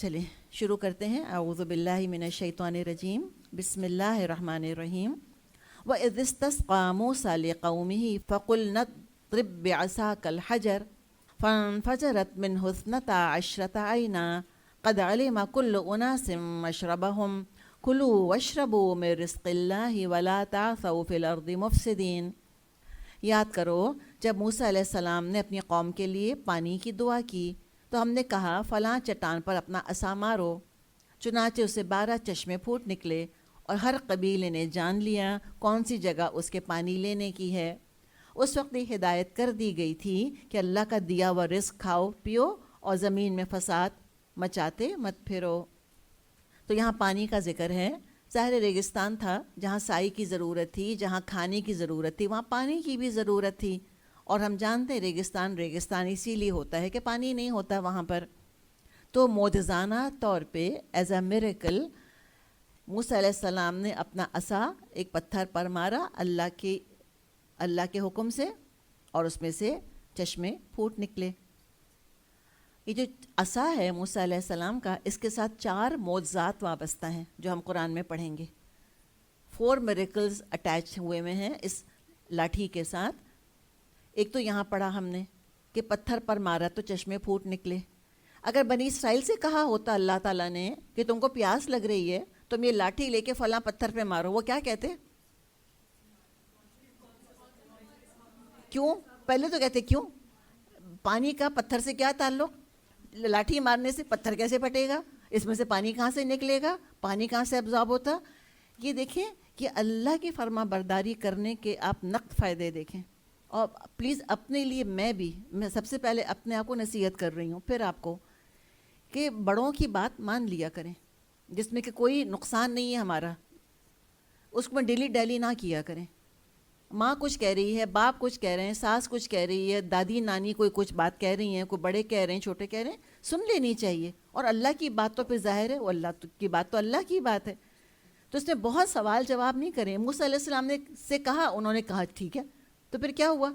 چلیں شروع کرتے ہیں. اعوذ باللہ من الشیطان الرجیم. بسم اللہ الرحمن الرحیم. وَإِذِ اسْتَسْقَىٰ مُوسَىٰ لِقَوْمِهِ فَقُلْنَا اضْرِب بِّعَصَاكَ الْحَجَرَ فَانفَجَرَتْ مِنْهُ اثْنَتَا عَشْرَةَ عَيْنًا قَدْ عَلِمَ كُلُّ أُنَاسٍ مَّشْرَبَهُمْ كُلُوا وَاشْرَبُوا مِن رِّزْقِ اللَّهِ وَلَا تَعْثَوْا فِي الْأَرْضِ مُفْسِدِينَ. یاد کرو جب موسیٰ علیہ السلام نے اپنی قوم کے لیے پانی کی دعا کی تو ہم نے کہا فلاں چٹان پر اپنا عصا مارو. چنانچہ اسے 12 چشمے پھوٹ نکلے اور ہر قبیلے نے جان لیا کون سی جگہ اس کے پانی لینے کی ہے. اس وقت یہ ہدایت کر دی گئی تھی کہ اللہ کا دیا ہوا رزق کھاؤ پیو اور زمین میں فساد مچاتے مت پھرو. تو یہاں پانی کا ذکر ہے. ظاہر ریگستان تھا جہاں سائی کی ضرورت تھی, جہاں کھانے کی ضرورت تھی, وہاں پانی کی بھی ضرورت تھی. اور ہم جانتے ہیں ریگستان اسی لیے ہوتا ہے کہ پانی نہیں ہوتا وہاں پر. تو معجزانہ طور پہ ایز اے میریکل موسیٰ علیہ السلام نے اپنا عصا ایک پتھر پر مارا اللہ کے حکم سے اور اس میں سے چشمے پھوٹ نکلے. یہ جو عصا ہے موسیٰ علیہ السلام کا, اس کے ساتھ 4 معجزات وابستہ ہیں جو ہم قرآن میں پڑھیں گے. 4 میریکلز اٹیچ ہوئے ہیں اس لاٹھی کے ساتھ. ایک تو یہاں پڑھا ہم نے کہ پتھر پر مارا تو چشمے پھوٹ نکلے. اگر بنی اسرائیل سے کہا ہوتا اللہ تعالیٰ نے کہ تم کو پیاس لگ رہی ہے تم یہ لاٹھی لے کے فلاں پتھر پہ مارو, وہ کیا کہتے؟ کیوں؟ پہلے تو کہتے کیوں؟ پانی کا پتھر سے کیا تعلق؟ لاٹھی مارنے سے پتھر کیسے پھٹے گا؟ اس میں سے پانی کہاں سے نکلے گا؟ پانی کہاں سے ابزارب ہوتا؟ یہ دیکھیں کہ اللہ کی فرما برداری کرنے کے آپ نقد فائدے دیکھیں. اور پلیز اپنے لیے میں سب سے پہلے اپنے آپ کو نصیحت کر رہی ہوں, پھر آپ کو, کہ بڑوں کی بات مان لیا کریں جس میں کہ کوئی نقصان نہیں ہے ہمارا. اس کو ڈیلی ڈیلی نہ کیا کریں. ماں کچھ کہہ رہی ہے, باپ کچھ کہہ رہے ہیں, ساس کچھ کہہ رہی ہے, دادی نانی کوئی کچھ بات کہہ رہی ہیں, کوئی بڑے کہہ رہے ہیں, چھوٹے کہہ رہے ہیں, سن لینی چاہیے. اور اللہ کی بات تو پھر ظاہر ہے وہ اللہ کی بات تو اللہ کی بات ہے. تو اس نے بہت سوال جواب نہیں کرے. موسیٰ علیہ السلام نے سے کہا, انہوں نے کہا ٹھیک ہے. تو پھر کیا ہوا؟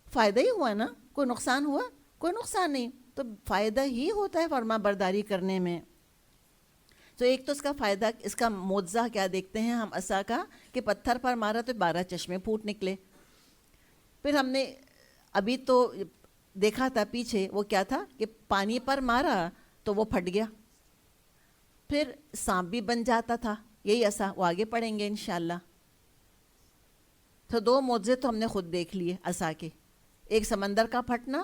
فائدہ ہی ہوا نا. کوئی نقصان ہوا؟ کوئی نقصان نہیں. تو فائدہ ہی ہوتا ہے فرما برداری کرنے میں. تو ایک تو اس کا فائدہ, اس کا معجزہ کیا دیکھتے ہیں ہم عصا کا, کہ پتھر پر مارا تو 12 چشمے پھوٹ نکلے. پھر ہم نے ابھی تو دیکھا تھا پیچھے وہ کیا تھا کہ پانی پر مارا تو وہ پھٹ گیا. پھر سانپ بھی بن جاتا تھا, یہی عصا, وہ آگے پڑھیں گے انشاءاللہ. تو 2 معجزے تو ہم نے خود دیکھ لیے عصا کے. ایک سمندر کا پھٹنا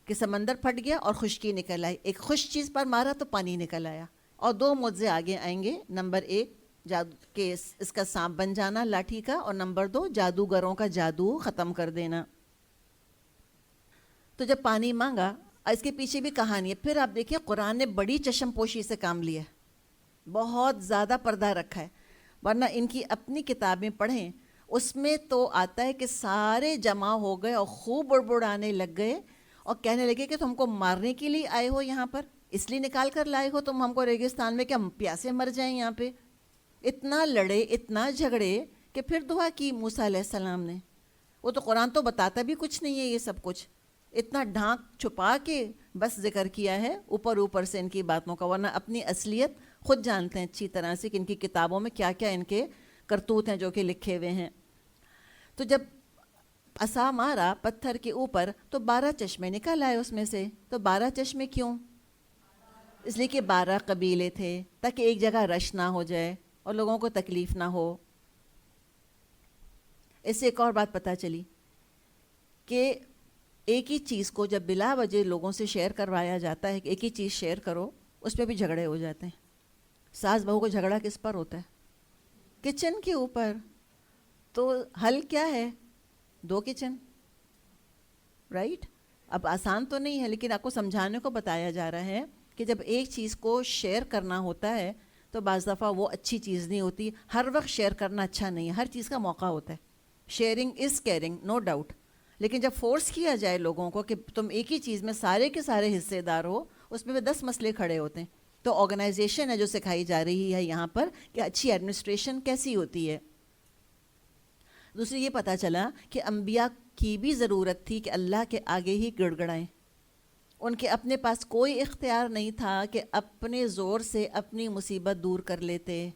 کہ سمندر پھٹ گیا اور خشکی نکل آئی. ایک خشک چیز پر مارا تو پانی نکل آیا. اور 2 معجزے آگے آئیں گے. نمبر 1 جادو کے اس کا سانپ بن جانا لاٹھی کا, اور نمبر 2 جادوگروں کا جادو ختم کر دینا. تو جب پانی مانگا, اس کے پیچھے بھی کہانی ہے. پھر آپ دیکھیں قرآن نے بڑی چشم پوشی سے کام لیا, بہت زیادہ پردہ رکھا ہے. ورنہ ان کی اپنی کتابیں پڑھیں, اس میں تو آتا ہے کہ سارے جمع ہو گئے اور خوب بڑبڑانے لگ گئے اور کہنے لگے کہ تم کو مارنے کے لیے آئے ہو یہاں پر, اس لیے نکال کر لائے ہو تم ہم کو ریگستان میں, کہ ہم پیاسے مر جائیں یہاں پہ. اتنا لڑے, اتنا جھگڑے کہ پھر دعا کی موسیٰ علیہ السلام نے. وہ تو قرآن تو بتاتا بھی کچھ نہیں ہے یہ سب کچھ, اتنا ڈھانک چھپا کے بس ذکر کیا ہے اوپر سے ان کی باتوں کا. ورنہ اپنی اصلیت خود جانتے ہیں اچھی طرح سے کہ ان کی کتابوں میں کیا کیا ان کے کرتوت ہیں جو کہ لکھے ہوئے ہیں. تو جب عصا مارا پتھر کے اوپر تو 12 چشمے نکل آئے اس میں سے. تو 12 چشمے کیوں؟ اس لیے کہ 12 قبیلے تھے, تاکہ ایک جگہ رش نہ ہو جائے اور لوگوں کو تکلیف نہ ہو. اس سے ایک اور بات پتہ چلی کہ ایک ہی چیز کو جب بلا وجہ لوگوں سے شیئر کروایا جاتا ہے کہ ایک ہی چیز شیئر کرو, اس میں بھی جھگڑے ہو جاتے ہیں. ساس بہو کو جھگڑا کس پر ہوتا ہے؟ کچن کے اوپر. تو حل کیا ہے؟ 2 کچن, رائٹ؟ اب آسان تو نہیں ہے, لیکن آپ کو سمجھانے کو بتایا جا رہا ہے کہ جب ایک چیز کو شیئر کرنا ہوتا ہے تو بعض دفعہ وہ اچھی چیز نہیں ہوتی. ہر وقت شیئر کرنا اچھا نہیں ہے, ہر چیز کا موقع ہوتا ہے. Sharing is caring, no doubt. لیکن جب فورس کیا جائے لوگوں کو کہ تم ایک ہی چیز میں سارے کے سارے حصے دار ہو, اس میں 10 مسئلے کھڑے ہوتے ہیں. تو آرگنائزیشن ہے جو سکھائی جا رہی ہے یہاں پر کہ اچھی ایڈمنسٹریشن کیسی ہوتی ہے. دوسری یہ پتہ چلا کہ انبیاء کی بھی ضرورت تھی کہ اللہ کے آگے ہی گڑ گڑائیں. ان کے اپنے پاس کوئی اختیار نہیں تھا کہ اپنے زور سے اپنی مصیبت دور کر لیتے،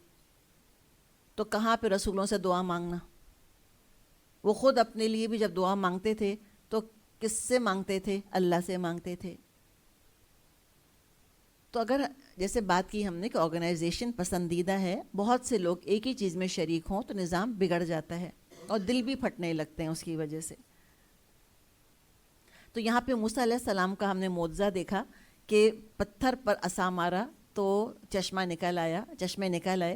تو کہاں پہ رسولوں سے دعا مانگنا؟ وہ خود اپنے لیے بھی جب دعا مانگتے تھے تو کس سے مانگتے تھے؟ اللہ سے مانگتے تھے۔ تو اگر جیسے بات کی ہم نے کہ آرگنائزیشن پسندیدہ ہے، بہت سے لوگ ایک ہی چیز میں شریک ہوں تو نظام بگڑ جاتا ہے اور دل بھی پھٹنے لگتے ہیں اس کی وجہ سے۔ تو یہاں پہ موسیٰ علیہ السلام کا ہم نے معجزہ دیکھا کہ پتھر پر عصا مارا تو چشمہ نکل آیا، چشمے نکل آئے۔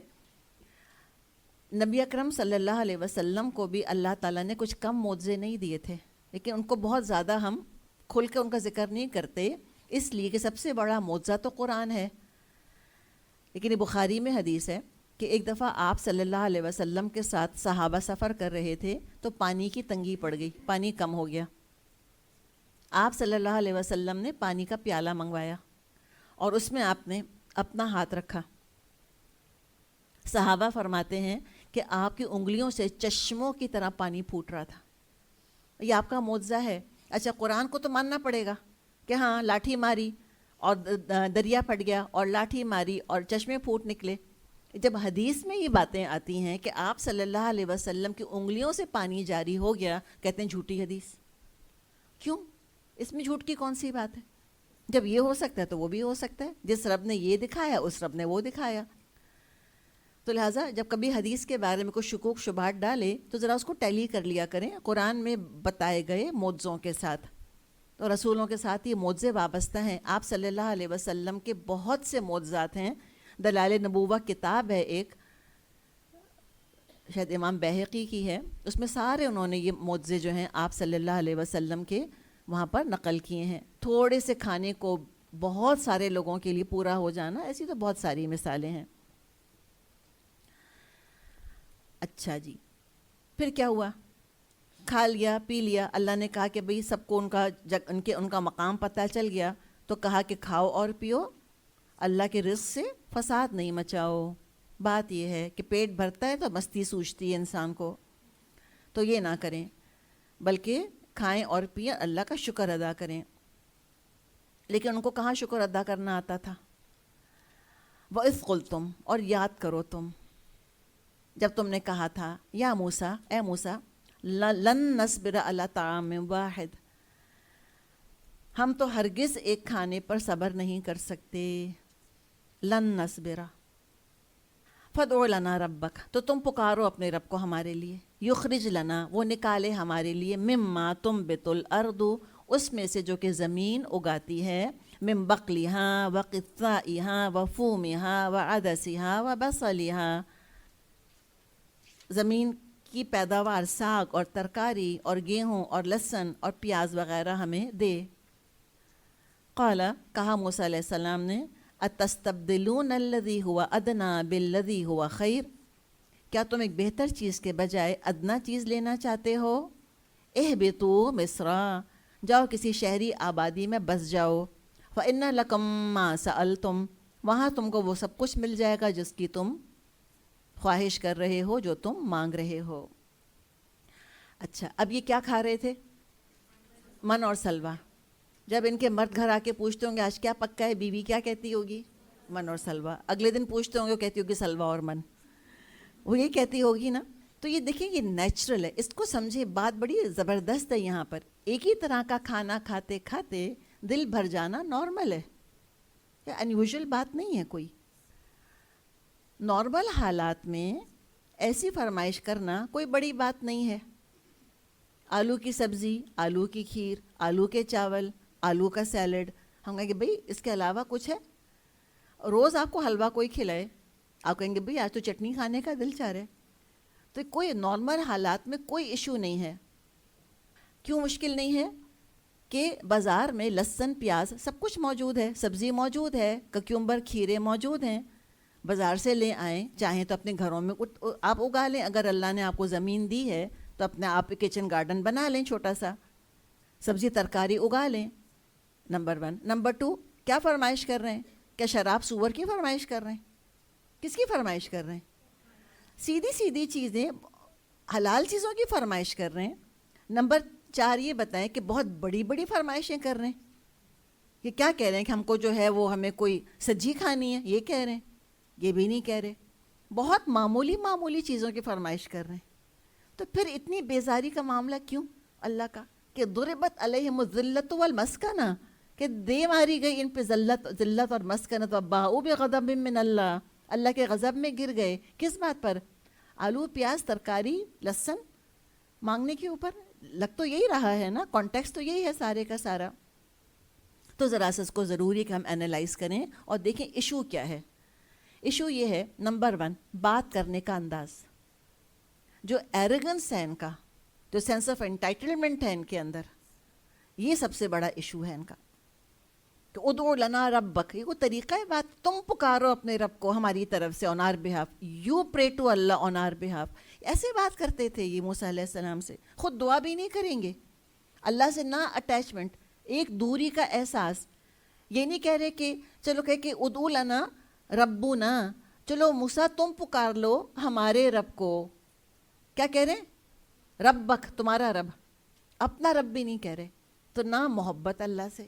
نبی اکرم صلی اللہ علیہ وسلم کو بھی اللہ تعالیٰ نے کچھ کم معجزے نہیں دیے تھے، لیکن ان کو بہت زیادہ ہم کھل کے ان کا ذکر نہیں کرتے، اس لیے کہ سب سے بڑا معجزہ تو قرآن ہے۔ لیکن یہ بخاری میں حدیث ہے کہ ایک دفعہ آپ صلی اللہ علیہ وسلم کے ساتھ صحابہ سفر کر رہے تھے تو پانی کی تنگی پڑ گئی، پانی کم ہو گیا۔ آپ صلی اللہ علیہ وسلم نے پانی کا پیالہ منگوایا اور اس میں آپ نے اپنا ہاتھ رکھا۔ صحابہ فرماتے ہیں کہ آپ کی انگلیوں سے چشموں کی طرح پانی پھوٹ رہا تھا۔ یہ آپ کا معجزہ ہے۔ اچھا، قرآن کو تو ماننا پڑے گا کہ ہاں لاٹھی ماری اور دریا پھٹ گیا، اور لاٹھی ماری اور چشمے پھوٹ نکلے۔ جب حدیث میں یہ باتیں آتی ہیں کہ آپ صلی اللہ علیہ وسلم کی انگلیوں سے پانی جاری ہو گیا، کہتے ہیں جھوٹی حدیث۔ کیوں؟ اس میں جھوٹ کی کون سی بات ہے؟ جب یہ ہو سکتا ہے تو وہ بھی ہو سکتا ہے، جس رب نے یہ دکھایا اس رب نے وہ دکھایا۔ تو لہٰذا جب کبھی حدیث کے بارے میں کوئی شکوک شبہات ڈالے تو ذرا اس کو ٹیلی کر لیا کریں قرآن میں بتائے گئے معجزوں کے ساتھ۔ تو رسولوں کے ساتھ یہ معجزے وابستہ ہیں۔ آپ صلی اللہ علیہ وسلم کے بہت سے معجزات ہیں۔ دلائل نبوہ کتاب ہے ایک، شاید امام بیہقی کی ہے، اس میں سارے انہوں نے یہ معجزے جو ہیں آپ صلی اللہ علیہ وسلم کے وہاں پر نقل کیے ہیں۔ تھوڑے سے کھانے کو بہت سارے لوگوں کے لیے پورا ہو جانا، ایسی تو بہت ساری مثالیں ہیں۔ اچھا جی، پھر کیا ہوا؟ کھا لیا پی لیا، اللہ نے کہا کہ بھئی سب کو ان کا مقام پتہ چل گیا، تو کہا کہ کھاؤ اور پیو، اللہ کے رزق سے فساد نہیں مچاؤ۔ بات یہ ہے کہ پیٹ بھرتا ہے تو مستی سوچتی ہے انسان کو، تو یہ نہ کریں، بلکہ کھائیں اور پئیں، اللہ کا شکر ادا کریں۔ لیکن ان کو کہاں شکر ادا کرنا آتا تھا؟ وَإِذْ قُلْتُمْ، اور یاد کرو تم جب تم نے کہا تھا یا موسیٰ، اے موسیٰ، لن نصبر علی طعام واحد، ہم تو ہرگز ایک کھانے پر صبر نہیں کر سکتے۔ لن نصبر، فادع لنا ربک، تو تم پکارو اپنے رب کو ہمارے لیے، یخرج لنا، وہ نکالے ہمارے لیے، مما تنبت الارض، اس میں سے جو کہ زمین اگاتی ہے، من بقلها وقثائها وفومها وعدسها وبصلها، زمین کی پیداوار ساگ اور ترکاری اور گیہوں اور لہسن اور پیاز وغیرہ ہمیں دے۔ قال، کہا موسیٰ علیہ السلام نے، اتستبدلون الذی هو ادنی بالذی هو خیر، کیا تم ایک بہتر چیز کے بجائے ادنا چیز لینا چاہتے ہو؟ اہبطوا مصر، جاؤ کسی شہری آبادی میں بس جاؤ، فإن لکم ما سألتم، وہاں تم کو وہ سب کچھ مل جائے گا جس کی تم خواہش کر رہے ہو، جو تم مانگ رہے ہو۔ اچھا، اب یہ کیا کھا رہے تھے؟ من اور سلوا۔ جب ان کے مرد گھر آ کے پوچھتے ہوں گے آج کیا پکا ہے، بیوی کیا کہتی ہوگی؟ من اور سلوا۔ اگلے دن پوچھتے ہوں گے وہ کہتی ہوگی سلوا اور من، وہ یہ کہتی ہوگی نا۔ تو یہ دیکھیں یہ نیچرل ہے، اس کو سمجھے، بات بڑی زبردست ہے یہاں پر۔ ایک ہی طرح کا کھانا کھاتے کھاتے دل بھر جانا نارمل ہے، یہ انیوژل بات نہیں ہے کوئی۔ نارمل حالات میں ایسی فرمائش کرنا کوئی بڑی بات نہیں ہے۔ آلو کی سبزی، آلو کی کھیر، آلو کے چاول، آلو کا سیلڈ، ہم کہیں گے بھئی اس کے علاوہ کچھ ہے؟ روز آپ کو حلوہ کوئی کھلائے، آپ کہیں گے بھئی آج تو چٹنی کھانے کا دل چاہ رہا ہے۔ تو کوئی نارمل حالات میں کوئی ایشو نہیں ہے۔ کیوں مشکل نہیں ہے؟ کہ بازار میں لہسن پیاز سب کچھ موجود ہے، سبزی موجود ہے، ککیومبر کھیرے موجود ہیں، بازار سے لے آئیں، چاہیں تو اپنے گھروں میں آپ اگا لیں، اگر اللہ نے آپ کو زمین دی ہے تو اپنے آپ کچن گارڈن بنا لیں چھوٹا سا، سبزی ترکاری اگا لیں۔ نمبر 1۔ نمبر 2، کیا فرمائش کر رہے ہیں؟ کیا شراب سور کی فرمائش کر رہے ہیں؟ کس کی فرمائش کر رہے ہیں؟ سیدھی سیدھی چیزیں، حلال چیزوں کی فرمائش کر رہے ہیں۔ نمبر 4 یہ بتائیں کہ بہت بڑی بڑی فرمائشیں کر رہے ہیں، کہ کیا کہہ رہے ہیں کہ ہم کو جو ہے وہ ہمیں کوئی سجی کھانی ہے، یہ کہہ رہے ہیں، یہ بھی نہیں کہہ رہے، بہت معمولی چیزوں کی فرمائش کر رہے ہیں. تو پھر اتنی بیزاری کا معاملہ کیوں اللہ کا کہ ضربت علیہم الذلۃ والمسکنہ، کہ دے ماری گئی ان پہ ذلت اور مسکنت، وباؤوا بغضب من اللہ، اللہ کے غضب میں گر گئے. کس بات پر؟ آلو پیاز ترکاری لہسن مانگنے کے اوپر. لگ تو یہی رہا ہے نا، کانٹیکس تو یہی ہے سارے کا سارا. تو ذرا سا اس کو ضروری کہ ہم انالائز کریں اور دیکھیں ایشو کیا ہے. ایشو یہ ہے نمبر 1 بات کرنے کا انداز. جو ایروگنس ہے ان کا، جو سینس آف انٹائٹلمنٹ ہے ان کے اندر، یہ سب سے بڑا ایشو ہے ان کا. کہ ادعو لنا ربک، یہ کوئی طریقہ ہے بات؟ تم پکارو اپنے رب کو ہماری طرف سے on our behalf, you pray to اللہ آن آر بہاف. ایسے بات کرتے تھے یہ موسیٰ علیہ السلام سے. خود دعا بھی نہیں کریں گے اللہ سے، نہ اٹیچمنٹ، ایک دوری کا احساس. یہ نہیں کہہ رہے کہ چلو کہہ کہ ادعو لنا ربنا، چلو موسیٰ تم پکار لو ہمارے رب کو. کیا کہہ رہے ہیں؟ ربک، تمہارا رب. اپنا رب بھی نہیں کہہ رہے. تو نہ محبت اللہ سے،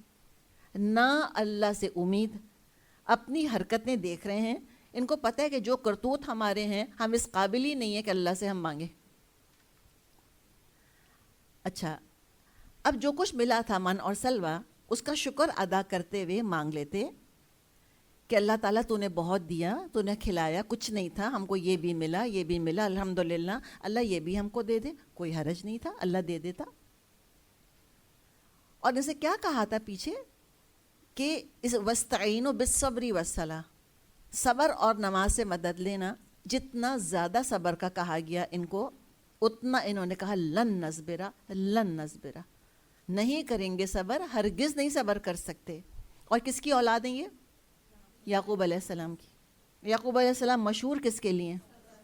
نہ اللہ سے امید. اپنی حرکتیں دیکھ رہے ہیں، ان کو پتہ ہے کہ جو کرتوت ہمارے ہیں ہم اس قابل ہی نہیں ہیں کہ اللہ سے ہم مانگیں. اچھا، اب جو کچھ ملا تھا من اور سلوہ، اس کا شکر ادا کرتے ہوئے مانگ لیتے کہ اللہ تعالیٰ تو نے بہت دیا، تو نے کھلایا، کچھ نہیں تھا، ہم کو یہ بھی ملا، یہ بھی ملا، الحمدللہ، اللہ یہ بھی ہم کو دے دے، کوئی حرج نہیں تھا، اللہ دے دیتا. اور اسے کیا کہا تھا پیچھے کہ اس وَاسْتَعِینُوا بِالصَّبْرِ وَالصَّلَاةِ، صبر اور نماز سے مدد لینا. جتنا زیادہ صبر کا کہا گیا ان کو، اتنا انہوں نے کہا لن نصبرا، نہیں کریں گے صبر، ہرگز نہیں صبر کر سکتے. اور کس کی اولاد ہیں یہ؟ یعقوب علیہ السلام کی. یعقوب علیہ السلام مشہور کس کے لیے؟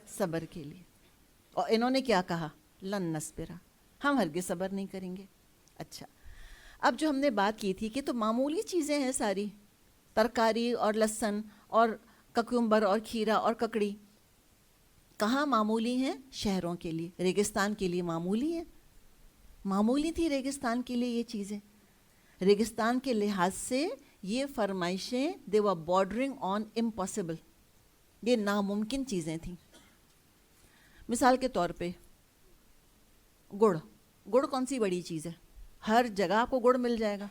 صبر کے لیے. اور انہوں نے کیا کہا؟ لن نصبرا، ہم ہرگز صبر نہیں کریں گے. اچھا، اب جو ہم نے بات کی تھی کہ تو معمولی چیزیں ہیں ساری، ترکاری اور لہسن اور ککمبر اور کھیرا اور ککڑی. کہاں معمولی ہیں؟ شہروں کے لیے، ریگستان کے لیے معمولی ہیں. معمولی تھی ریگستان کے لیے یہ چیزیں. ریگستان کے لحاظ سے یہ فرمائشیں دے ور بارڈرنگ آن امپاسبل، یہ ناممکن چیزیں تھیں. مثال کے طور پہ گڑ کون سی بڑی چیز ہے؟ ہر جگہ آپ کو گڑ مل جائے گا.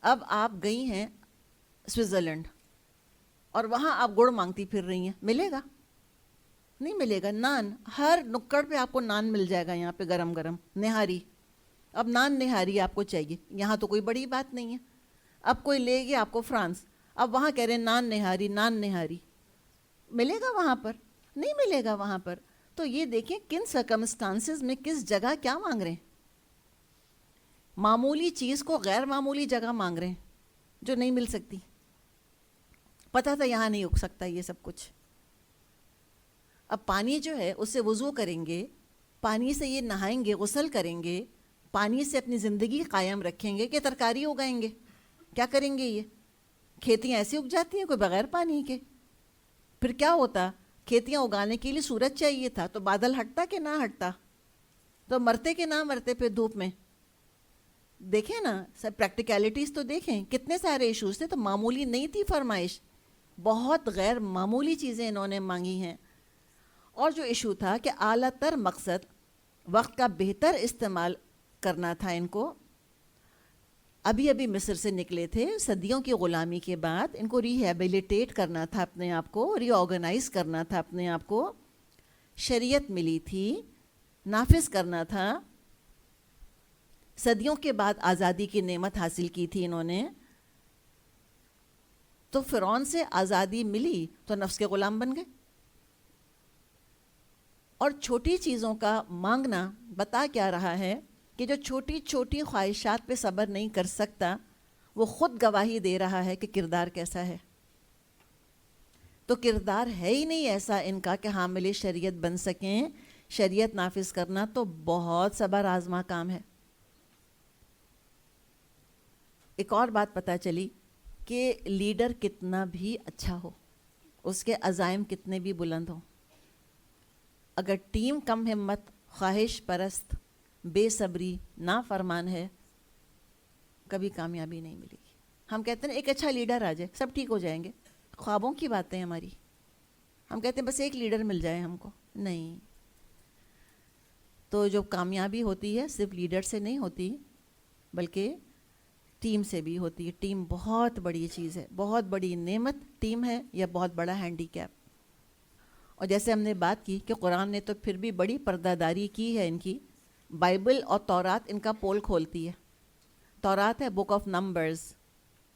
اب آپ گئی ہیں سوئٹزرلینڈ اور وہاں آپ گڑ مانگتی پھر رہی ہیں، ملے گا؟ نہیں ملے گا. نان، ہر نکڑ پہ آپ کو نان مل جائے گا، یہاں پہ گرم گرم نہاری. اب نان نہاری آپ کو چاہیے، یہاں تو کوئی بڑی بات نہیں ہے. اب کوئی لے گیا آپ کو فرانس، اب وہاں کہہ رہے ہیں نان نہاری، ملے گا وہاں پر؟ نہیں ملے گا وہاں پر. تو یہ دیکھیں کن سرکمسٹانسز میں کس جگہ کیا مانگ رہے ہیں. معمولی چیز کو غیر معمولی جگہ مانگ رہے ہیں جو نہیں مل سکتی. پتہ تھا یہاں نہیں اگ سکتا یہ سب کچھ. اب پانی جو ہے اس سے وضو کریں گے، پانی سے یہ نہائیں گے، غسل کریں گے، پانی سے اپنی زندگی قائم رکھیں گے کہ ترکاری اگائیں گے. کیا کریں گے؟ یہ کھیتیاں ایسی اگ جاتی ہیں کوئی بغیر پانی کے؟ پھر کیا ہوتا؟ کھیتیاں اگانے کے لیے سورج چاہیے تھا، تو بادل ہٹتا کہ نہ ہٹتا؟ تو مرتے کہ نہ مرتے پھر دھوپ میں؟ دیکھیں نا سب پریکٹیکلٹیز تو دیکھیں، کتنے سارے ایشوز تھے. تو معمولی نہیں تھی فرمائش، بہت غیر معمولی چیزیں انہوں نے مانگی ہیں. اور جو ایشو تھا کہ اعلیٰ تر مقصد وقت کا بہتر استعمال کرنا تھا ان کو. ابھی مصر سے نکلے تھے، صدیوں کی غلامی کے بعد ان کو ریہیبلیٹیٹ کرنا تھا اپنے آپ کو، ری آرگنائز کرنا تھا اپنے آپ کو. شریعت ملی تھی، نافذ کرنا تھا. صدیوں کے بعد آزادی کی نعمت حاصل کی تھی انہوں نے. تو فرعون سے آزادی ملی تو نفس کے غلام بن گئے. اور چھوٹی چیزوں کا مانگنا بتا کیا رہا ہے کہ جو چھوٹی چھوٹی خواہشات پہ صبر نہیں کر سکتا، وہ خود گواہی دے رہا ہے کہ کردار کیسا ہے. تو کردار ہے ہی نہیں ایسا ان کا کہ حامل شریعت بن سکیں. شریعت نافذ کرنا تو بہت صبر آزما کام ہے. ایک اور بات پتہ چلی کہ لیڈر کتنا بھی اچھا ہو، اس کے عزائم کتنے بھی بلند ہوں، اگر ٹیم کم ہمت، خواہش پرست، بے صبری، نافرمان ہے، کبھی کامیابی نہیں ملے گی. ہم کہتے ہیں ایک اچھا لیڈر آ جائے سب ٹھیک ہو جائیں گے. خوابوں کی باتیں ہماری. ہم کہتے ہیں بس ایک لیڈر مل جائے ہم کو. نہیں. تو جو کامیابی ہوتی ہے صرف لیڈر سے نہیں ہوتی بلکہ ٹیم سے بھی ہوتی ہے. ٹیم بہت بڑی چیز ہے, بہت بڑی نعمت ٹیم ہے, یا بہت بڑا ہینڈی کیپ. اور جیسے ہم نے بات کی کہ قرآن نے تو پھر بھی بڑی پردہ داری کی ہے ان کی. بائبل اور تورات ان کا پول کھولتی ہے. تورات ہے book of numbers.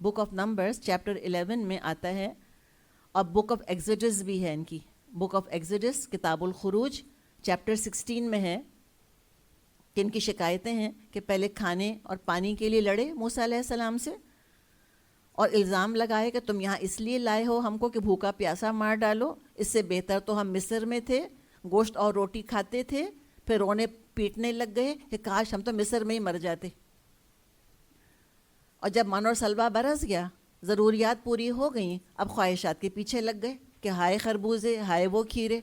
Book of numbers chapter 11 میں آتا ہے. اور بک آف ایگزوڈس بھی ہے ان کی. بک آف ایگزوڈس کتاب الخروج چیپٹر 16 میں ہے کہ ان کی شکایتیں ہیں کہ پہلے کھانے اور پانی کے لیے لڑے موسیٰ علیہ السلام سے, اور الزام لگائے کہ تم یہاں اس لیے لائے ہو ہم کو کہ بھوکا پیاسا مار ڈالو, اس سے بہتر تو ہم مصر میں تھے, گوشت اور روٹی کھاتے تھے. پھر رونے پیٹنے لگ گئے کہ کاش ہم تو مصر میں ہی مر جاتے. اور جب من اور سلوہ برس گیا, ضروریات پوری ہو گئیں, اب خواہشات کے پیچھے لگ گئے کہ ہائے خربوزے, ہائے وہ کھیرے,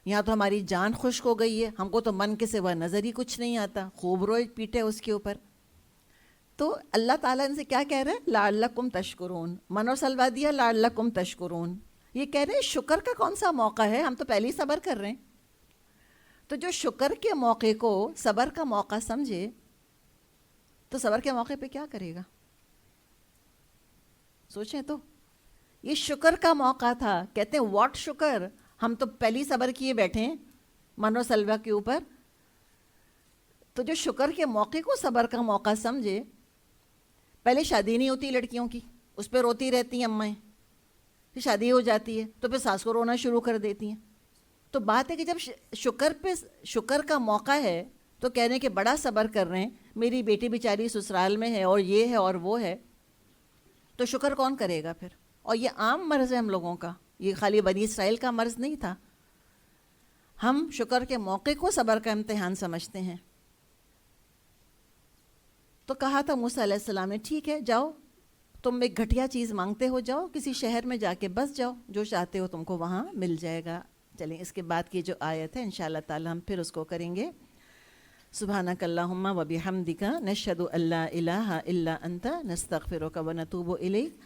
یہاں تو ہماری جان خشک ہو گئی ہے, ہم کو تو من کے سوا نظر ہی کچھ نہیں آتا. خوب روئے پیٹے اس کے اوپر. تو اللہ تعالیٰ ان سے کیا کہہ رہے ہیں؟ لعلکم تشکرون. من اور سلوہ دیا, لعلکم تشکرون. یہ کہہ رہے ہیں شکر کا کون سا موقع ہے, ہم تو پہلے ہی صبر کر رہے ہیں. تو جو شکر کے موقع کو صبر کا موقع سمجھے تو صبر کے موقع پہ کیا کرے گا؟ سوچیں تو. یہ شکر کا موقع تھا. کہتے ہیں واٹ شکر, ہم تو پہلی صبر کیے بیٹھے ہیں من و سلوہ کے اوپر. تو جو شکر کے موقع کو صبر کا موقع سمجھے. پہلے شادی نہیں ہوتی لڑکیوں کی, اس پہ روتی رہتی ہیں امائیں. پھر شادی ہو جاتی ہے تو پھر ساس کو رونا شروع کر دیتی ہیں. تو بات ہے کہ جب شکر کا موقع ہے تو کہہ رہے ہیں کہ بڑا صبر کر رہے ہیں, میری بیٹی بیچاری سسرال میں ہے اور یہ ہے اور وہ ہے. تو شکر کون کرے گا پھر؟ اور یہ عام مرض ہے ہم لوگوں کا, یہ خالی بنی اسرائیل کا مرض نہیں تھا. ہم شکر کے موقع کو صبر کا امتحان سمجھتے ہیں. تو کہا تھا موسیٰ علیہ السلام نے, ٹھیک ہے جاؤ, تم ایک گھٹیا چیز مانگتے ہو, جاؤ کسی شہر میں جا کے بس جاؤ, جو چاہتے ہو تم کو وہاں مل جائے گا. چلیں اس کے بعد کی جو آیت ہے انشاءاللہ تعالی ہم پھر اس کو کریں گے. سبحانک اللہم و بحمدک نشہد ان لا الہ الا انت نستغفرک و نتوب الیک.